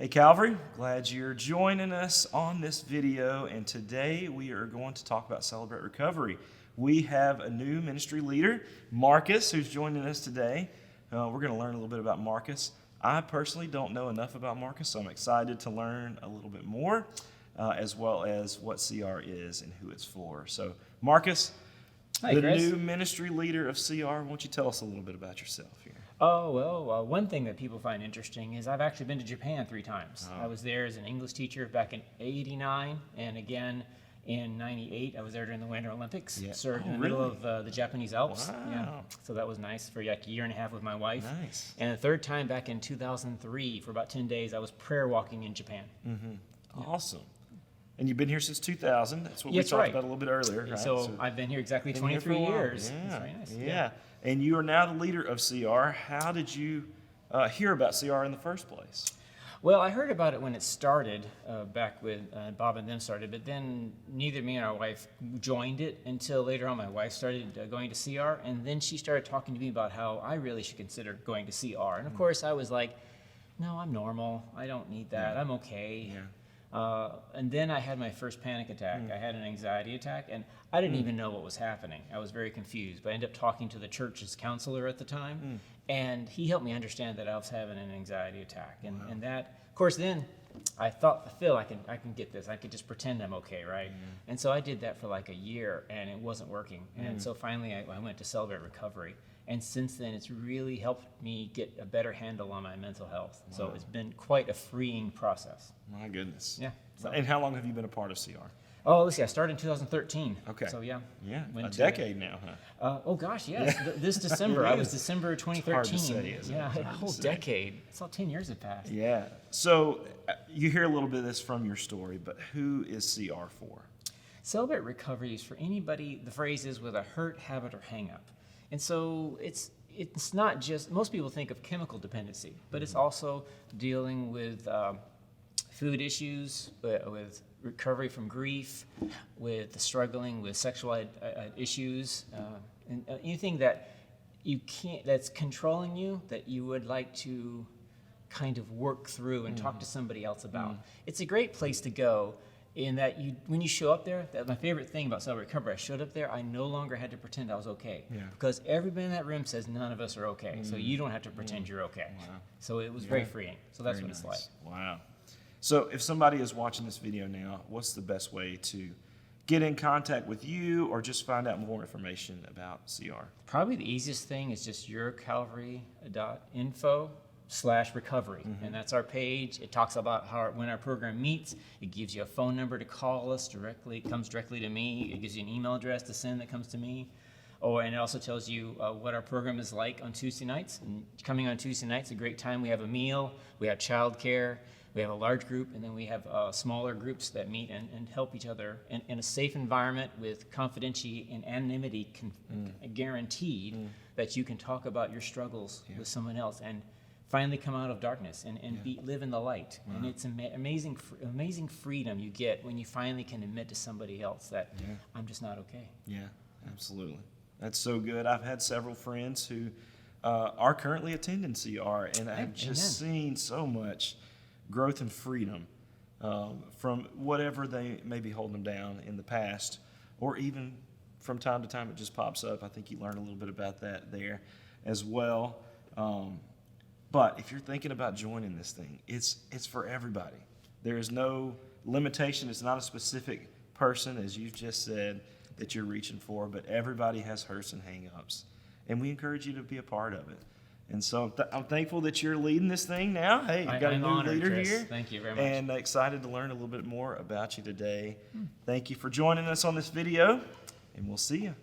Hey Calvary, glad you're joining us on this video, and today we are going to talk about Celebrate Recovery. We have a new ministry leader, Marcus, who's joining us today. We're going to learn a little bit about Marcus. I personally don't know enough about Marcus, so I'm excited to learn a little bit more, as well as what CR is and who it's for. So Marcus, Hi, the Chris. new ministry leader of CR, why don't you tell us a little bit about yourself here? Oh, well, one thing that people find interesting is I've actually been to Japan 3 times. Oh. I was there as an English teacher back in '89, and again in '98. I was there during the Winter Olympics. Yeah. Served in the really? middle of the Japanese Alps. Wow. Yeah, so that was nice for like a year and a half with my wife. Nice. And the third time back in 2003, for about 10 days, I was prayer walking in Japan. Awesome. And you've been here since 2000. That's what we That's talked right. about a little bit earlier, right? So I've been here exactly been here for 23 a while. years. Yeah. That's very nice. Yeah. And you are now the leader of CR. How did you hear about CR in the first place? Well, I heard about it when it started, back when Bob and them started, but then neither me and our wife joined it until later on. My wife started going to CR, and then she started talking to me about how I really should consider going to CR. And of course, I was like, no, I'm normal. I don't need that. I'm okay. Yeah. And then I had my first panic attack. I had an anxiety attack, and I didn't even know what was happening. I was very confused, but I ended up talking to the church's counselor at the time, and he helped me understand that I was having an anxiety attack. And that, of course, then I thought, Phil, I can get this. I could just pretend I'm okay, right? And so I did that for like a year, and it wasn't working. And so finally I went to Celebrate Recovery. And since then, it's really helped me get a better handle on my mental health. Wow. So it's been quite a freeing process. My goodness. Yeah. So. And how long have you been a part of CR? Oh, let's see. I started in 2013. Okay. So yeah. Yeah. A decade now, huh? Oh gosh, yes. This December, I was December 2013. Hard to say, isn't it? Yeah, a whole decade. It's all 10 years have passed. Yeah. So you hear a little bit of this from your story, but who is CR for? Celebrate Recovery is for anybody. The phrase is with a hurt, habit, or hang-up. And so it's not just, most people think of chemical dependency, but it's also dealing with food issues, with recovery from grief, with struggling with sexual issues, and anything that you can't, that's controlling you, that you would like to kind of work through and talk to somebody else about. It's a great place to go. In that when you show up there, my favorite thing about Celebrate Recovery, I showed up there, I no longer had to pretend I was okay. Yeah. Because everybody in that room says none of us are okay. So you don't have to pretend you're okay. Wow. So it was very freeing. So that's what it's like. Wow. So if somebody is watching this video now, what's the best way to get in contact with you or just find out more information about CR? Probably the easiest thing is just yourcalvary.info/recovery, and that's our page. It talks about when our program meets. It gives you a phone number to call us directly. It comes directly to me. It gives you an email address to send that comes to me. Oh, and it also tells you what our program is like on Tuesday nights. And coming on Tuesday nights, a great time. We have a meal. We have childcare. We have a large group, and then we have smaller groups that meet and help each other in a safe environment with confidentiality and anonymity guaranteed that you can talk about your struggles with someone else and finally come out of darkness and live in the light. And it's amazing freedom you get when you finally can admit to somebody else that I'm just not okay. Yeah, absolutely. That's so good. I've had several friends who are currently attending CR, and I've just seen so much growth and freedom from whatever they may be holding them down in the past, or even from time to time it just pops up. I think you learned a little bit about that there as well. But if you're thinking about joining this thing, it's for everybody. There is no limitation. It's not a specific person, as you just said, that you're reaching for, but everybody has hurts and hang-ups. And we encourage you to be a part of it. And so I'm thankful that you're leading this thing now. Hey, you've got a new leader here. Thank you very much. And excited to learn a little bit more about you today. Thank you for joining us on this video, and we'll see you.